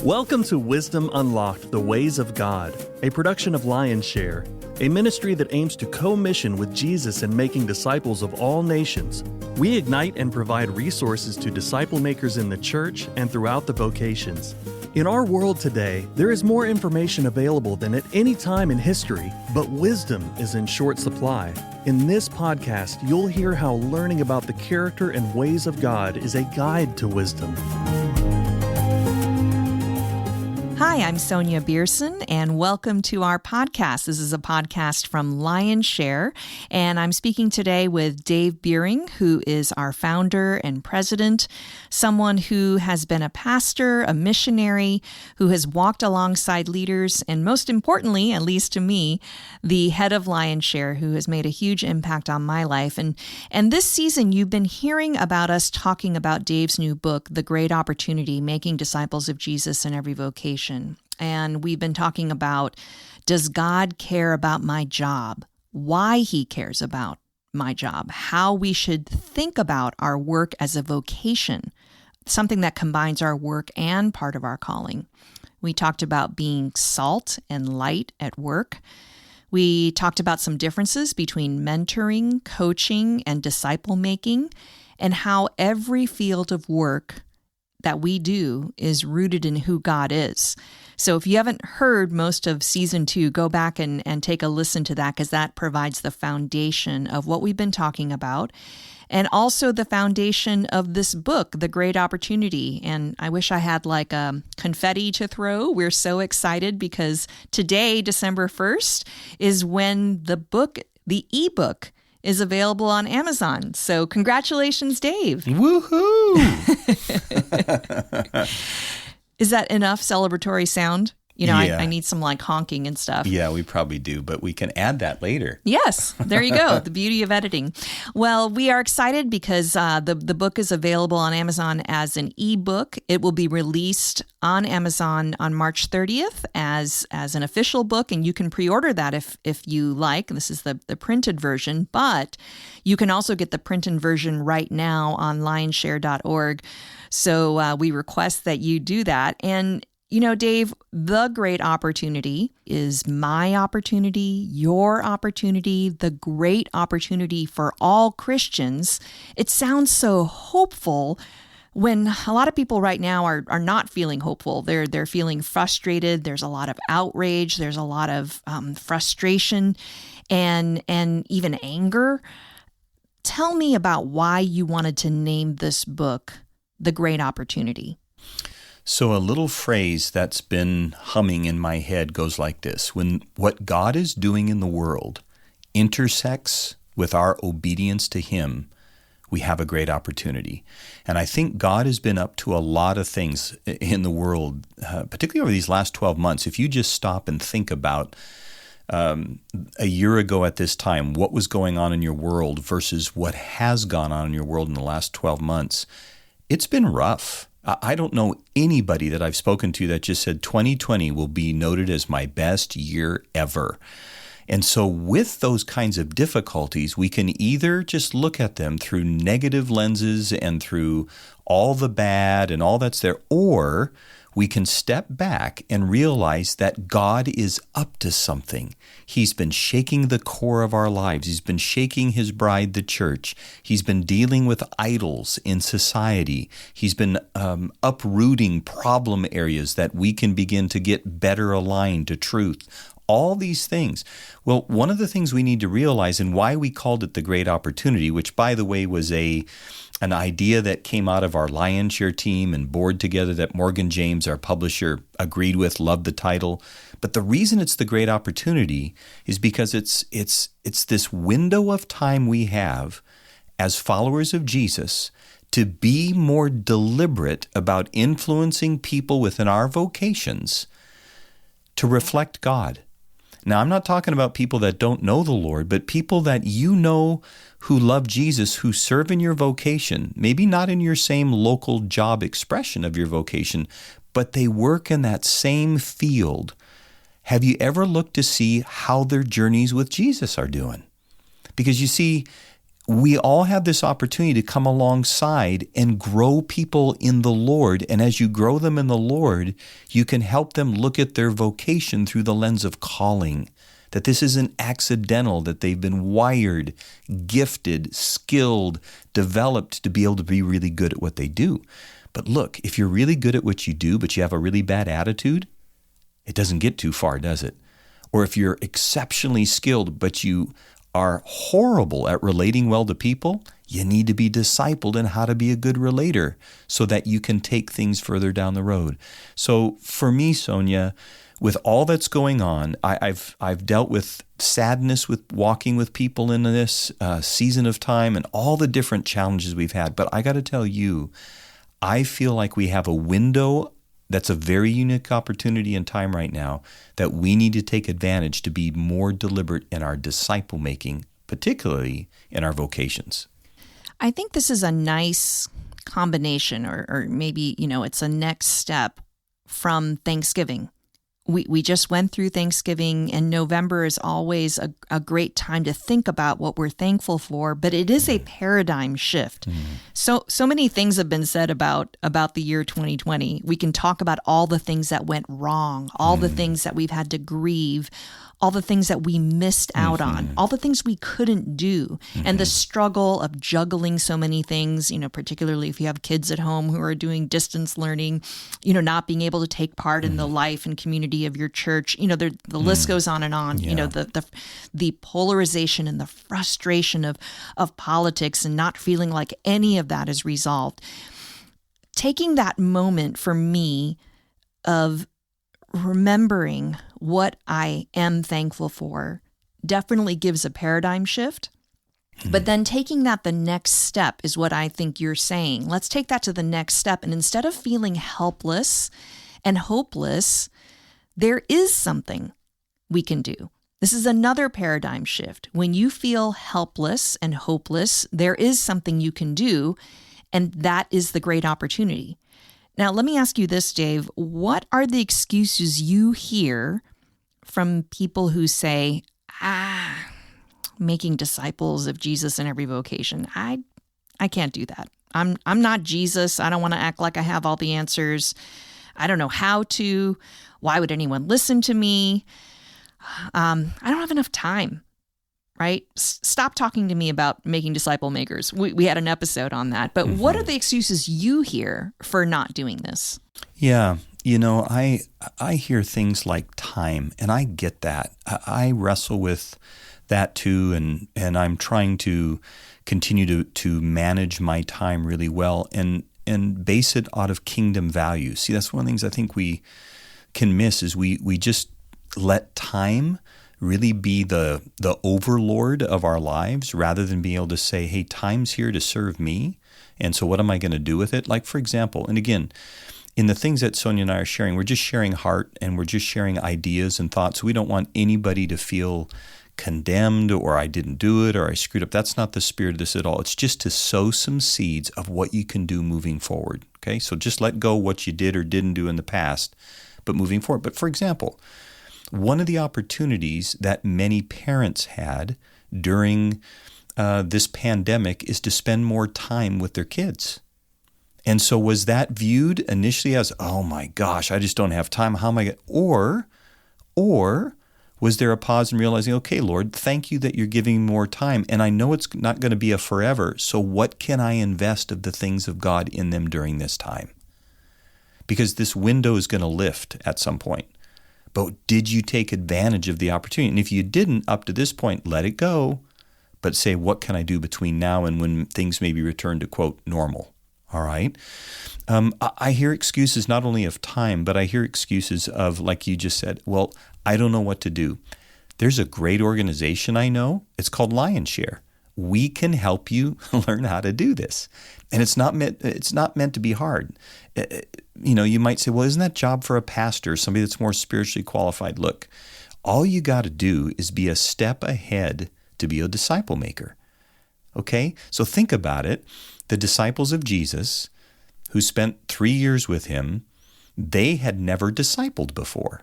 Welcome to Wisdom Unlocked, The Ways of God, a production of Lionshare, a ministry that aims to co-mission with Jesus in making disciples of all nations. We ignite and provide resources to disciple makers in the church and throughout the vocations. In our world today, there is more information available than at any time in history, but wisdom is in short supply. In this podcast, you'll hear how learning about the character and ways of God is a guide to wisdom. Hi, I'm Sonia Beerson, and welcome to our podcast. This is a podcast from Lionshare, and I'm speaking today with Dave Beering, who is our founder and president, someone who has been a pastor, a missionary, who has walked alongside leaders, and most importantly, at least to me, the head of Lionshare, who has made a huge impact on my life. And this season, you've been hearing about us talking about Dave's new book, The Great Opportunity, Making Disciples of Jesus in Every Vocation. And we've been talking about, does God care about my job? Why he cares about my job? How we should think about our work as a vocation, something that combines our work and part of our calling. We talked about being salt and light at work. We talked about some differences between mentoring, coaching, and disciple making, and how every field of work that we do is rooted in who God is. So if you haven't heard most of season 2, go back and take a listen to that, because that provides the foundation of what we've been talking about, and also the foundation of this book, The Great Opportunity. And I wish I had like a confetti to throw. We're so excited because today, December 1st, is when the book, the ebook, is available on Amazon. So congratulations, Dave. Woohoo! Is that enough celebratory sound? You know, Yeah. I need some like honking and stuff. Yeah, we probably do, but we can add that later. Yes, there you go. The beauty of editing. Well, we are excited because the book is available on Amazon as an ebook. It will be released on Amazon on March 30th as an official book, and you can pre-order that if you like. This is the printed version, but you can also get the printed version right now on lionshare.org. So we request that you do that. And you know, Dave, the great opportunity is my opportunity, your opportunity, the great opportunity for all Christians. It sounds so hopeful when a lot of people right now are not feeling hopeful. They're feeling frustrated. There's a lot of outrage. There's a lot of frustration and even anger. Tell me about why you wanted to name this book The Great Opportunity. So a little phrase that's been humming in my head goes like this: when what God is doing in the world intersects with our obedience to Him, we have a great opportunity. And I think God has been up to a lot of things in the world, particularly over these last 12 months. If you just stop and think about a year ago at this time, what was going on in your world versus what has gone on in your world in the last 12 months, it's been rough. I don't know anybody that I've spoken to that just said 2020 will be noted as my best year ever. And so with those kinds of difficulties, we can either just look at them through negative lenses and through all the bad and all that's there, or we can step back and realize that God is up to something. He's been shaking the core of our lives. He's been shaking His bride, the church. He's been dealing with idols in society. He's been uprooting problem areas that we can begin to get better aligned to truth. All these things. Well, one of the things we need to realize, and why we called it The Great Opportunity, which, by the way, was an idea that came out of our Lionshare team and board together that Morgan James, our publisher, agreed with, loved the title. But the reason it's The Great Opportunity is because it's this window of time we have as followers of Jesus to be more deliberate about influencing people within our vocations to reflect God. Now, I'm not talking about people that don't know the Lord, but people that you know who love Jesus, who serve in your vocation, maybe not in your same local job expression of your vocation, but they work in that same field. Have you ever looked to see how their journeys with Jesus are doing? Because you see, we all have this opportunity to come alongside and grow people in the Lord. And as you grow them in the Lord, you can help them look at their vocation through the lens of calling, that this isn't accidental, that they've been wired, gifted, skilled, developed to be able to be really good at what they do. But look, if you're really good at what you do, but you have a really bad attitude, it doesn't get too far, does it? Or if you're exceptionally skilled, but you are horrible at relating well to people, you need to be discipled in how to be a good relator so that you can take things further down the road. So for me, Sonia, with all that's going on, I've dealt with sadness with walking with people in this season of time and all the different challenges we've had. But I got to tell you, I feel like we have a window that's a very unique opportunity in time right now that we need to take advantage to be more deliberate in our disciple making, particularly in our vocations. I think this is a nice combination, or maybe, it's a next step from Thanksgiving. We just went through Thanksgiving, and November is always a great time to think about what we're thankful for, but it is a paradigm shift. So many things have been said about the year 2020. We can talk about all the things that went wrong, all the things that we've had to grieve, all the things that we missed out on, all the things we couldn't do, and the struggle of juggling so many things, particularly if you have kids at home who are doing distance learning, not being able to take part in the life and community of your church. The list goes on and on. Yeah. The polarization and the frustration of politics and not feeling like any of that is resolved. Taking that moment for me of remembering what I am thankful for definitely gives a paradigm shift. But then taking that the next step is what I think you're saying. Let's take that to the next step. And instead of feeling helpless and hopeless, there is something we can do. This is another paradigm shift. When you feel helpless and hopeless, there is something you can do, and that is the great opportunity. Now, let me ask you this, Dave. What are the excuses you hear from people who say, making disciples of Jesus in every vocation? I can't do that. I'm not Jesus. I don't want to act like I have all the answers. I don't know how to. Why would anyone listen to me? I don't have enough time, right? Stop talking to me about making disciple makers. We had an episode on that. But what are the excuses you hear for not doing this? Yeah. I hear things like time, and I get that. I wrestle with that too, and I'm trying to continue to manage my time really well and base it out of kingdom values. See, that's one of the things I think we can miss is we just let time really be the overlord of our lives rather than being able to say, hey, time's here to serve me, and so what am I going to do with it? Like, for example, and again, in the things that Sonia and I are sharing, we're just sharing heart and we're just sharing ideas and thoughts. We don't want anybody to feel condemned or I didn't do it or I screwed up. That's not the spirit of this at all. It's just to sow some seeds of what you can do moving forward. Okay, so just let go what you did or didn't do in the past, but moving forward. But for example, one of the opportunities that many parents had during this pandemic is to spend more time with their kids. And so was that viewed initially as, oh my gosh, I just don't have time. How am I going to, or was there a pause in realizing, okay, Lord, thank you that you're giving me more time. And I know it's not going to be a forever. So what can I invest of the things of God in them during this time? Because this window is going to lift at some point. But did you take advantage of the opportunity? And if you didn't, up to this point, let it go. But say, what can I do between now and when things maybe return to, quote, normal? All right. I hear excuses not only of time, but I hear excuses of, like you just said, well, I don't know what to do. There's a great organization I know. It's called Lionshare. We can help you learn how to do this. And it's not meant to be hard. You might say, well, isn't that job for a pastor, somebody that's more spiritually qualified? Look, all you got to do is be a step ahead to be a disciple maker. Okay? So think about it. The disciples of Jesus who spent 3 years with him, they had never discipled before,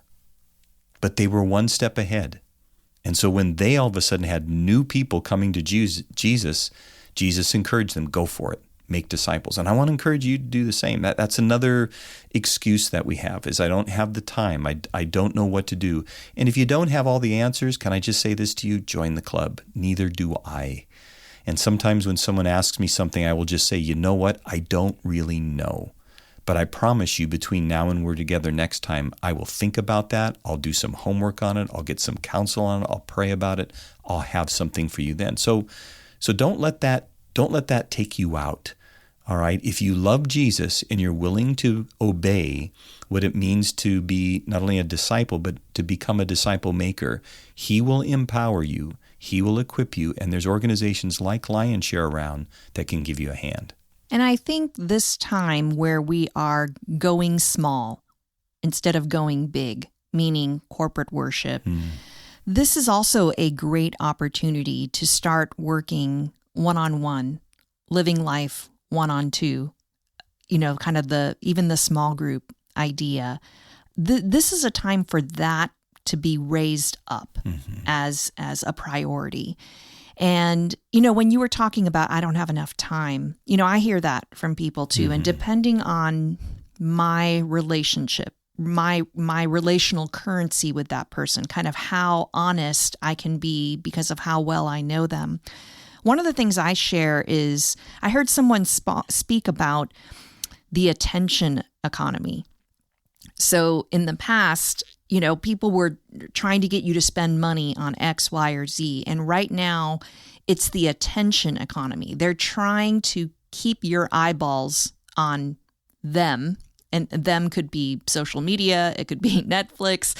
but they were one step ahead. And so when they all of a sudden had new people coming to Jesus, Jesus encouraged them, go for it, make disciples. And I want to encourage you to do the same. That's another excuse that we have, is I don't have the time. I don't know what to do. And if you don't have all the answers, can I just say this to you? Join the club. Neither do I. And sometimes when someone asks me something, I will just say, you know what? I don't really know. But I promise you, between now and we're together next time, I will think about that. I'll do some homework on it. I'll get some counsel on it. I'll pray about it. I'll have something for you then. So don't let that take you out. All right? If you love Jesus and you're willing to obey what it means to be not only a disciple, but to become a disciple maker, He will empower you. He will equip you. And there's organizations like Lionshare around that can give you a hand. And I think this time where we are going small instead of going big, meaning corporate worship, this is also a great opportunity to start working one-on-one, living life one-on-two, kind of even the small group idea. This is a time for that to be raised up as a priority. And, when you were talking about, I don't have enough time, I hear that from people too. And depending on my relationship, my relational currency with that person, kind of how honest I can be because of how well I know them. One of the things I share is I heard someone speak about the attention economy. So in the past, people were trying to get you to spend money on X, Y, or Z. And right now, it's the attention economy. They're trying to keep your eyeballs on them. And them could be social media. It could be Netflix.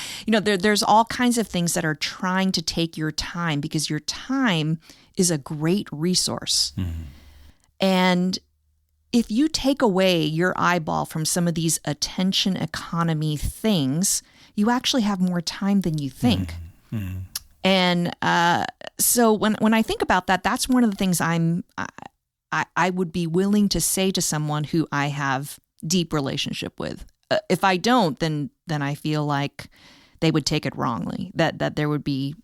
There's all kinds of things that are trying to take your time, because your time is a great resource. And if you take away your eyeball from some of these attention economy things, you actually have more time than you think. And so when I think about that, that's one of the things I would be willing to say to someone who I have deep relationship with. If I don't, then I feel like they would take it wrongly, that there would be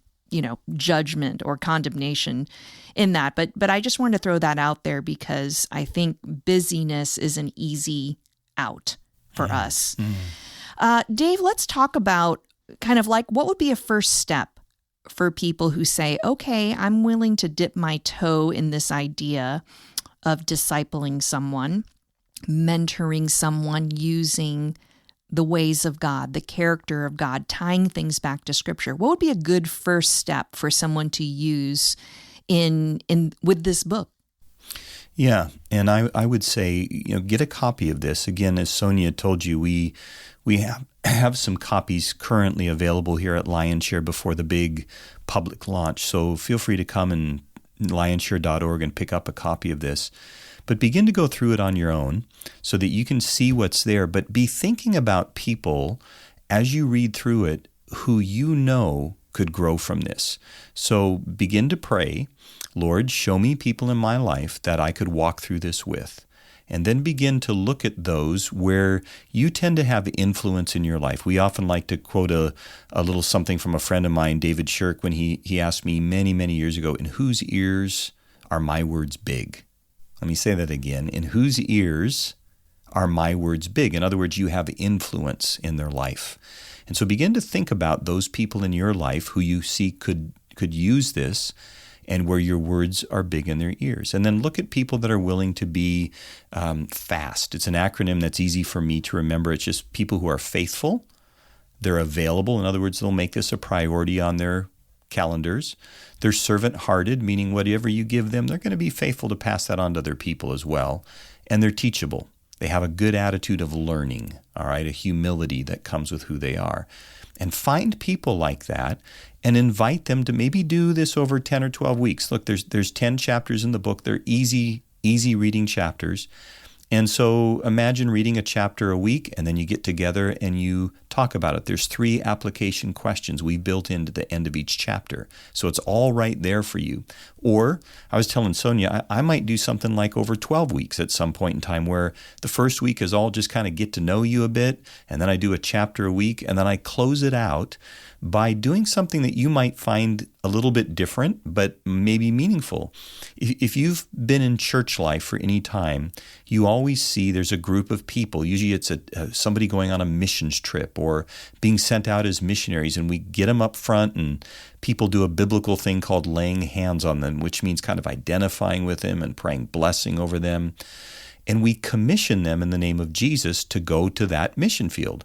judgment or condemnation in that. But I just wanted to throw that out there because I think busyness is an easy out for us. Dave, let's talk about kind of like what would be a first step for people who say, okay, I'm willing to dip my toe in this idea of discipling someone, mentoring someone using the ways of God, the character of God, tying things back to Scripture. What would be a good first step for someone to use in with this book? Yeah, and I would say, get a copy of this. Again, as Sonia told you, we have some copies currently available here at Lionshare before the big public launch. So feel free to come and lionshare.org and pick up a copy of this. But begin to go through it on your own so that you can see what's there. But be thinking about people as you read through it who could grow from this. So begin to pray, Lord, show me people in my life that I could walk through this with. And then begin to look at those where you tend to have influence in your life. We often like to quote a little something from a friend of mine, David Shirk, when he asked me many, many years ago, in whose ears are my words big? Let me say that again. In whose ears are my words big? In other words, you have influence in their life. And so begin to think about those people in your life who you see could use this and where your words are big in their ears. And then look at people that are willing to be FAST. It's an acronym that's easy for me to remember. It's just people who are faithful. They're available. In other words, they'll make this a priority on their calendars. They're servant-hearted, meaning whatever you give them, they're going to be faithful to pass that on to other people as well. And they're teachable. They have a good attitude of learning, all right, a humility that comes with who they are. And find people like that and invite them to maybe do this over 10 or 12 weeks. Look, there's 10 chapters in the book. They're easy reading chapters. And so imagine reading a chapter a week, and then you get together and you talk about it. There's 3 application questions we built into the end of each chapter. So it's all right there for you. Or I was telling Sonia, I might do something like over 12 weeks at some point in time where the first week is all just kind of get to know you a bit, and then I do a chapter a week, and then I close it out by doing something that you might find a little bit different, but maybe meaningful. If you've been in church life for any time, you always see there's a group of people. Usually it's somebody going on a missions trip or being sent out as missionaries, and we get them up front, and people do a biblical thing called laying hands on them, which means kind of identifying with them and praying blessing over them. And we commission them in the name of Jesus to go to that mission field.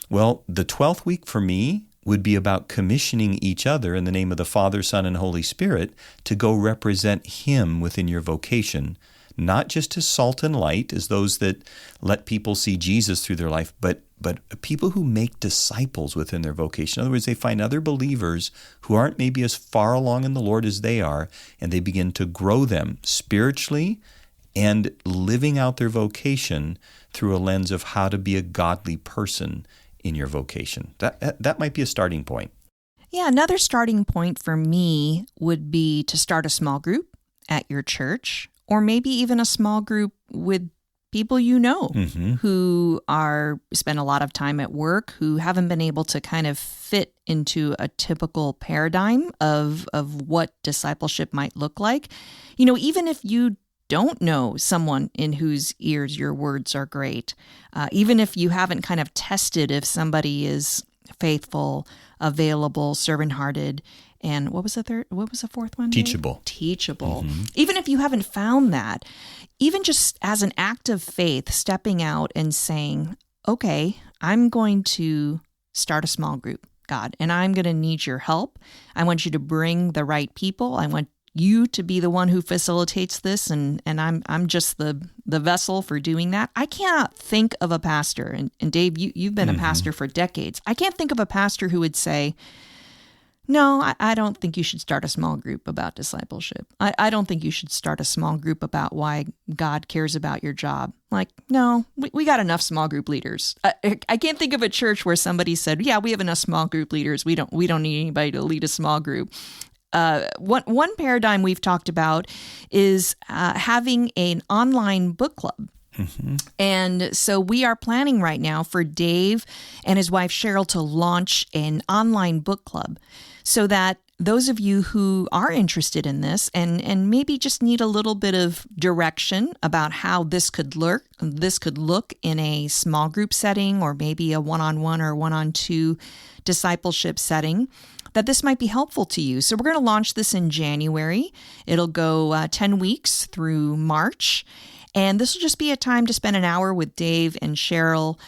Well, the 12th week for me would be about commissioning each other in the name of the Father, Son, and Holy Spirit to go represent Him within your vocation, not just as salt and light, as those that let people see Jesus through their life, but people who make disciples within their vocation. In other words, they find other believers who aren't maybe as far along in the Lord as they are, and they begin to grow them spiritually and living out their vocation through a lens of how to be a godly person in your vocation. That might be a starting point. Yeah, another starting point for me would be to start a small group at your church, or maybe even a small group with people you know who spend a lot of time at work, who haven't been able to kind of fit into a typical paradigm of what discipleship might look like. You know, even if you don't know someone in whose ears your words are great, even if you haven't kind of tested if somebody is faithful, available, servant-hearted, and what was the fourth one? Teachable. Teachable. Even if you haven't found that, even just as an act of faith, stepping out and saying, okay, I'm going to start a small group, God, and I'm going to need your help. I want you to bring the right people. I want you to be the one who facilitates this, and I'm just the vessel for doing that. I cannot think of a pastor, and Dave, you've been a pastor for decades. I can't think of a pastor who would say, no, I don't think you should start a small group about discipleship. I don't think you should start a small group about why God cares about your job. Like, no, we got enough small group leaders. I can't think of a church where somebody said, yeah, we have enough small group leaders. We don't need anybody to lead a small group. One paradigm we've talked about is having an online book club. And so we are planning right now for Dave and his wife Cheryl to launch an online book club so that those of you who are interested in this and maybe just need a little bit of direction about how this could look in a small group setting, or maybe a one-on-one or one-on-two discipleship setting, that this might be helpful to you. So we're going to launch this in January. It'll go 10 weeks through March. And this will just be a time to spend an hour with Dave and Cheryl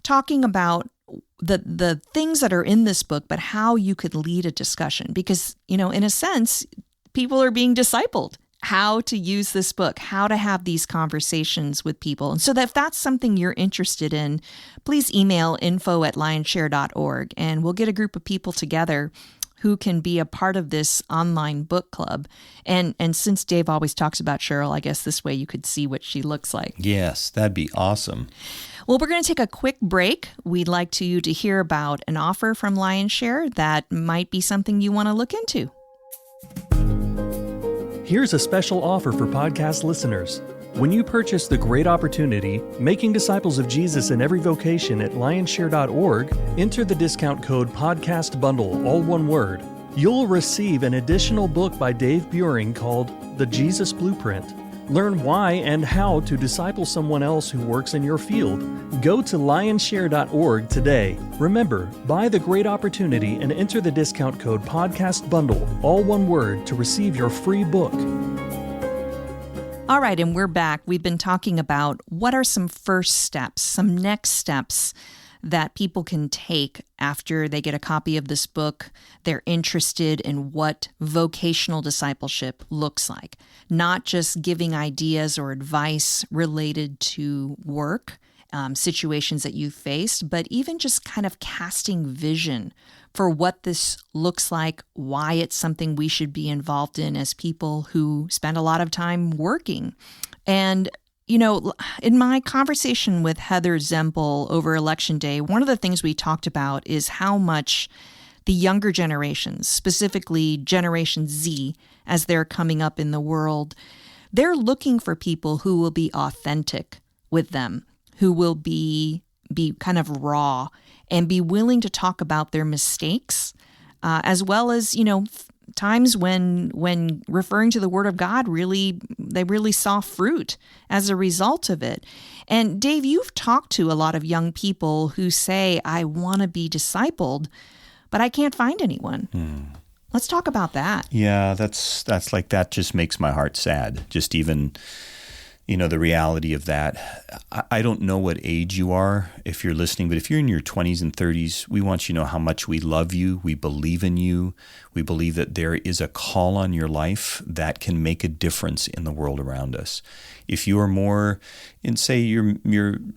talking about the things that are in this book, but how you could lead a discussion. Because, you know, in a sense, people are being discipled. How to use this book, how to have these conversations with people. And so that if that's something you're interested in, please email info@lionshare.org, and we'll get a group of people together who can be a part of this online book club. And since Dave always talks about Cheryl, I guess this way you could see what she looks like. Yes, that'd be awesome. Well, we're going to take a quick break. We'd like you to hear about an offer from LionShare that might be something you want to look into. Here's a special offer for podcast listeners. When you purchase The Great Opportunity, Making Disciples of Jesus in Every Vocation at lionshare.org, enter the discount code Podcast Bundle, all one word. You'll receive an additional book by Dave Buehring called The Jesus Blueprint. Learn why and how to disciple someone else who works in your field. Go to lionshare.org today. Remember, buy The Great Opportunity and enter the discount code Podcast Bundle, all one word, to receive your free book. All right, and we're back. We've been talking about what are some first steps, some next steps that people can take after they get a copy of this book. They're interested in what vocational discipleship looks like, not just giving ideas or advice related to work, situations that you've faced, but even just kind of casting vision for what this looks like, why it's something we should be involved in as people who spend a lot of time working. And, you know, in my conversation with Heather Zempel over Election Day, one of the things we talked about is how much the younger generations, specifically Generation Z, as they're coming up in the world, they're looking for people who will be authentic with them, who will be kind of raw and be willing to talk about their mistakes, as well as, you know, times when referring to the Word of God they really saw fruit as a result of it. And Dave, you've talked to a lot of young people who say, I want to be discipled, but I can't find anyone. Let's talk about that. Yeah, that's like, that just makes my heart sad. Just even, the reality of that. I don't know what age you are if you're listening, but if you're in your 20s and 30s, we want you to know how much we love you. We believe in you. We believe that there is a call on your life that can make a difference in the world around us. If you are more in, say, your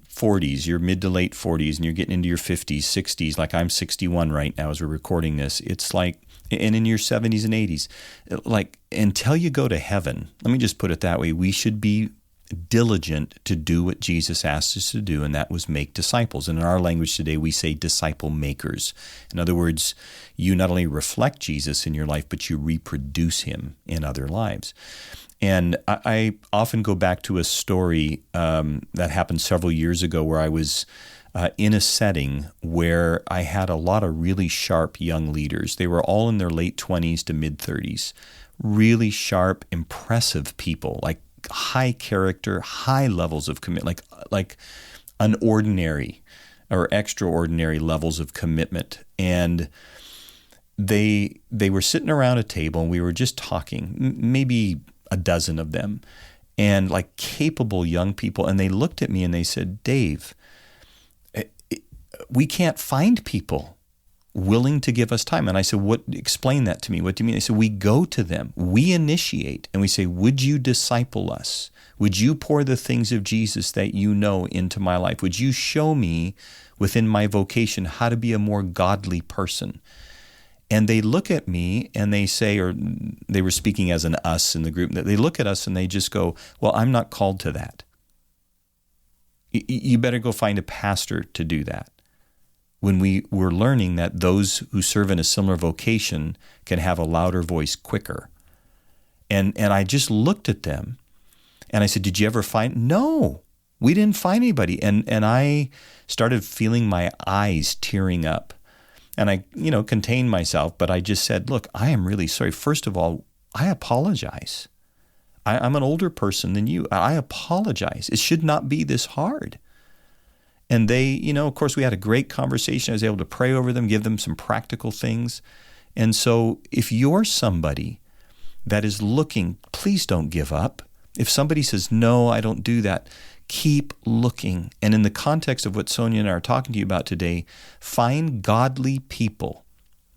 40s, your mid to late 40s, and you're getting into your 50s, 60s, like I'm 61 right now as we're recording this, it's like, and in your 70s and 80s, like, until you go to heaven, let me just put it that way, we should be diligent to do what Jesus asked us to do, and that was make disciples. And in our language today, we say disciple makers. In other words, you not only reflect Jesus in your life, but you reproduce him in other lives. And I often go back to a story that happened several years ago where I was in a setting where I had a lot of really sharp young leaders. They were all in their late 20s to mid 30s, really sharp, impressive people, like high character, high levels of commitment, like unordinary or extraordinary levels of commitment. And they were sitting around a table and we were just talking, maybe a dozen of them, and like capable young people. And they looked at me and they said, Dave, we can't find people willing to give us time. And I said, explain that to me. What do you mean? They said, we go to them, we initiate, and we say, would you disciple us? Would you pour the things of Jesus that you know into my life? Would you show me within my vocation how to be a more godly person? And they look at me and they say, or they were speaking as an us in the group, they look at us and they just go, well, I'm not called to that. You better go find a pastor to do that. When we were learning that those who serve in a similar vocation can have a louder voice quicker. And I just looked at them and I said, did you ever find? No, we didn't find anybody. And I started feeling my eyes tearing up. And I, contained myself, but I just said, look, I am really sorry. First of all, I apologize. I'm an older person than you. I apologize. It should not be this hard. And they, of course, we had a great conversation. I was able to pray over them, give them some practical things. And so if you're somebody that is looking, please don't give up. If somebody says, no, I don't do that, keep looking. And in the context of what Sonia and I are talking to you about today, find godly people,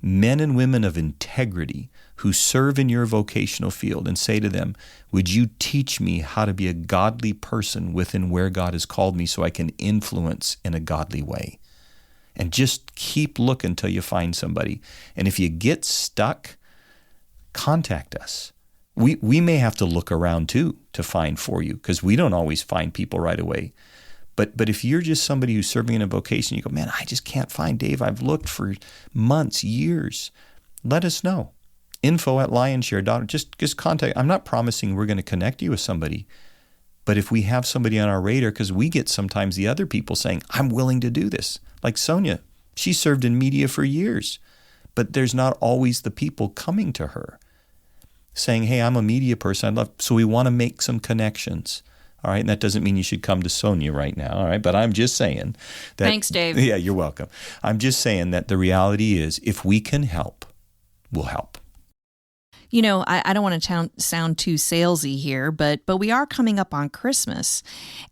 men and women of integrity who serve in your vocational field, and say to them, would you teach me how to be a godly person within where God has called me so I can influence in a godly way? And just keep looking until you find somebody. And if you get stuck, contact us. We may have to look around too to find for you, because we don't always find people right away. But if you're just somebody who's serving in a vocation, you go, man, I just can't find Dave. I've looked for months, years. Let us know. info@lionshare.org. Just contact. I'm not promising we're going to connect you with somebody, but if we have somebody on our radar, because we get sometimes the other people saying, I'm willing to do this. Like Sonia, she served in media for years, but there's not always the people coming to her saying, hey, I'm a media person. So we want to make some connections. All right. And that doesn't mean you should come to Sonia right now. All right. But I'm just saying that. Thanks, Dave. Yeah, you're welcome. I'm just saying that the reality is, if we can help, we'll help. I don't want to sound too salesy here, but we are coming up on Christmas.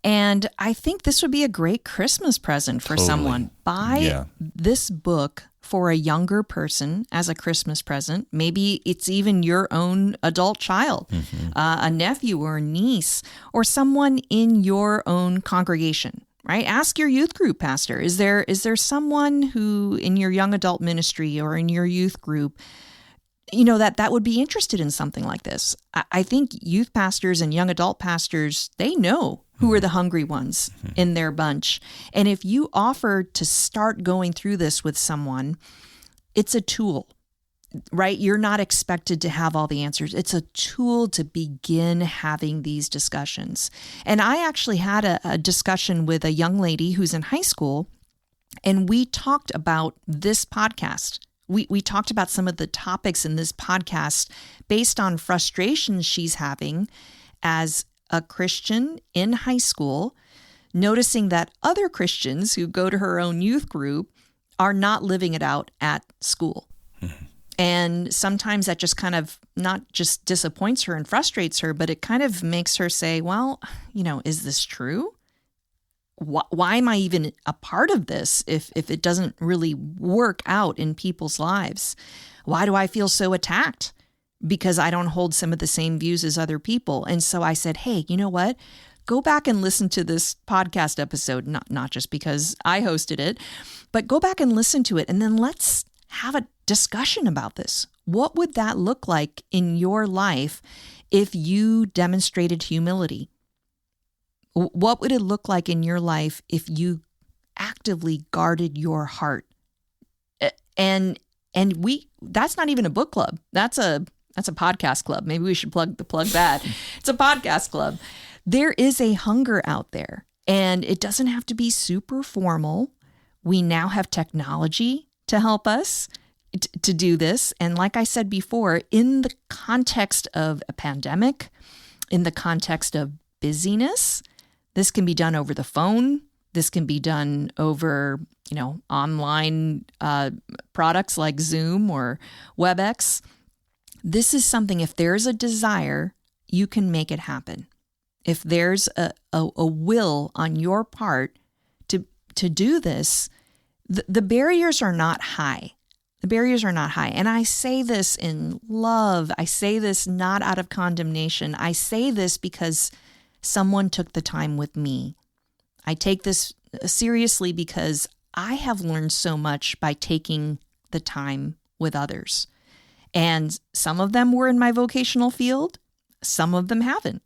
And I think this would be a great Christmas present for someone. Buy this book for a younger person as a Christmas present. Maybe it's even your own adult child, a nephew or niece, or someone in your own congregation. Right? Ask your youth group pastor. Is there someone who in your young adult ministry or in your youth group, that would be interested in something like this? I think youth pastors and young adult pastors, they know who are the hungry ones in their bunch. And if you offer to start going through this with someone, it's a tool, right? You're not expected to have all the answers. It's a tool to begin having these discussions. And I actually had a discussion with a young lady who's in high school, and we talked about this podcast. We talked about some of the topics in this podcast based on frustrations she's having as a Christian in high school, noticing that other Christians who go to her own youth group are not living it out at school. Mm-hmm. And sometimes that just kind of not just disappoints her and frustrates her, but it kind of makes her say, well, is this true? Why am I even a part of this if it doesn't really work out in people's lives? Why do I feel so attacked? Because I don't hold some of the same views as other people. And so I said, hey, you know what? Go back and listen to this podcast episode, not just because I hosted it, but go back and listen to it. And then let's have a discussion about this. What would that look like in your life if you demonstrated humility? What would it look like in your life if you actively guarded your heart? And that's not even a book club. That's a podcast club. Maybe we should plug that. It's a podcast club. There is a hunger out there, and it doesn't have to be super formal. We now have technology to help us to do this. And like I said before, in the context of a pandemic, in the context of busyness, this can be done over the phone. This can be done over, online products like Zoom or WebEx. This is something, if there's a desire, you can make it happen. If there's a will on your part to do this, the barriers are not high. The barriers are not high. And I say this in love. I say this not out of condemnation. I say this because someone took the time with me. I take this seriously because I have learned so much by taking the time with others. And some of them were in my vocational field. Some of them haven't.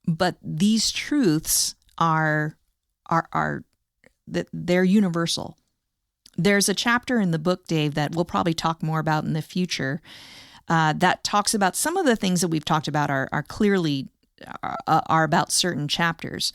But these truths are they're universal. There's a chapter in the book, Dave, that we'll probably talk more about in the future that talks about some of the things that we've talked about are clearly about certain chapters.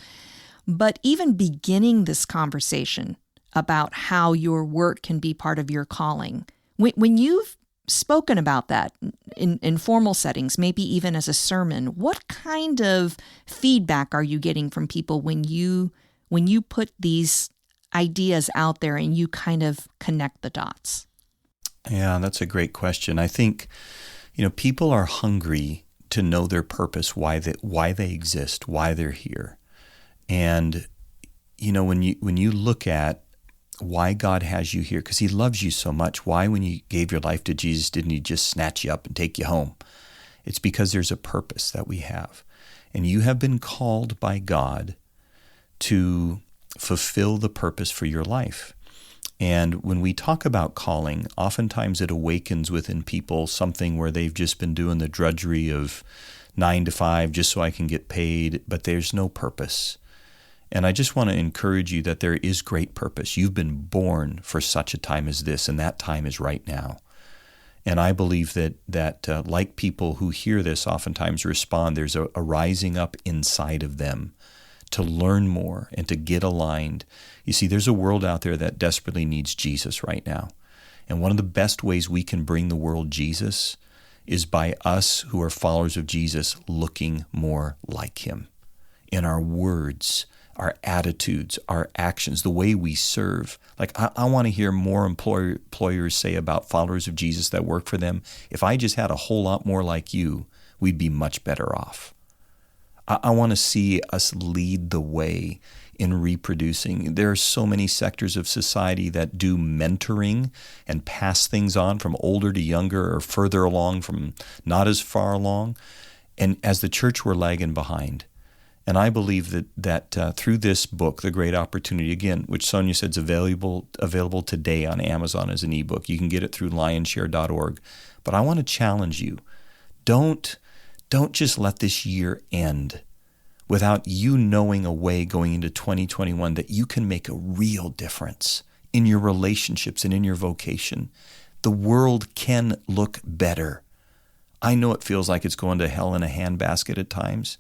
But even beginning this conversation about how your work can be part of your calling, when you've spoken about that in formal settings, maybe even as a sermon, what kind of feedback are you getting from people when you put these ideas out there and you kind of connect the dots? Yeah, that's a great question. I think, people are hungry to know their purpose, why they exist, why they're here. And, when you look at why God has you here, because he loves you so much, why when you gave your life to Jesus, didn't he just snatch you up and take you home? It's because there's a purpose that we have. And you have been called by God to fulfill the purpose for your life. And when we talk about calling, oftentimes it awakens within people something where they've just been doing the drudgery of 9 to 5 just so I can get paid, but there's no purpose. And I just want to encourage you that there is great purpose. You've been born for such a time as this, and that time is right now. And I believe that like people who hear this oftentimes respond, there's a rising up inside of them to learn more and to get aligned. You see, there's a world out there that desperately needs Jesus right now. And one of the best ways we can bring the world Jesus is by us who are followers of Jesus looking more like him in our words, our attitudes, our actions, the way we serve. Like I want to hear more employers say about followers of Jesus that work for them, if I just had a whole lot more like you, we'd be much better off. I want to see us lead the way in reproducing. There are so many sectors of society that do mentoring and pass things on from older to younger or further along from not as far along. And as the church, we're lagging behind. And I believe that through this book, The Great Opportunity, again, which Sonia said is available today on Amazon as an ebook. You can get it through lionshare.org. But I want to challenge you. Don't just let this year end without you knowing a way going into 2021 that you can make a real difference in your relationships and in your vocation. The world can look better. I know it feels like it's going to hell in a handbasket at times.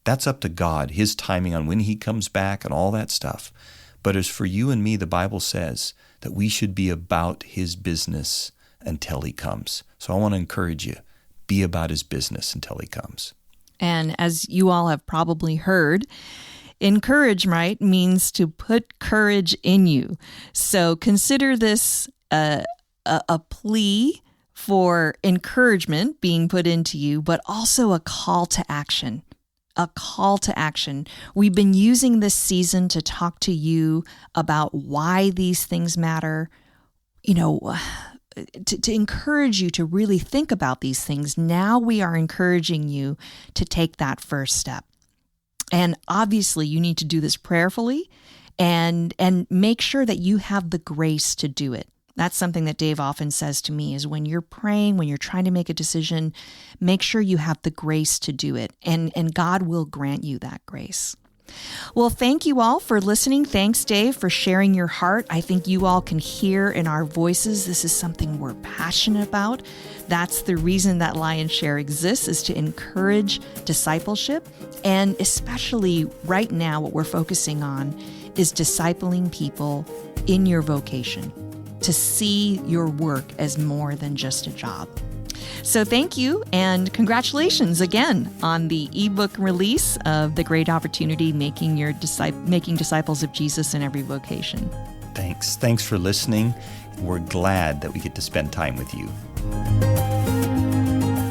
That's up to God, his timing on when he comes back and all that stuff. But as for you and me, the Bible says that we should be about his business, until he comes. So I want to encourage you, be about his business until he comes. And as you all have probably heard, encourage, right, means to put courage in you. So consider this a plea for encouragement being put into you, but also a call to action. A call to action. We've been using this season to talk to you about why these things matter, to encourage you to really think about these things. Now we are encouraging you to take that first step. And obviously you need to do this prayerfully and make sure that you have the grace to do it. That's something that Dave often says to me is when you're praying, when you're trying to make a decision, make sure you have the grace to do it. And God will grant you that grace. Well, thank you all for listening. Thanks, Dave, for sharing your heart. I think you all can hear in our voices, this is something we're passionate about. That's the reason that Lion Share exists, is to encourage discipleship. And especially right now, what we're focusing on is discipling people in your vocation, to see your work as more than just a job. So thank you, and congratulations again on the ebook release of The Great Opportunity, Making Disciples of Jesus in Every Vocation. Thanks for listening. We're glad that we get to spend time with you.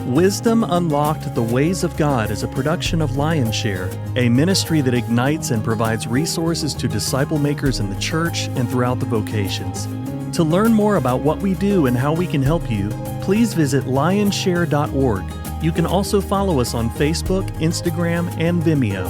Wisdom Unlocked: The Ways of God is a production of Lion Share, a ministry that ignites and provides resources to disciple makers in the church and throughout the vocations. To learn more about what we do and how we can help you, please visit lionshare.org. You can also follow us on Facebook, Instagram, and Vimeo.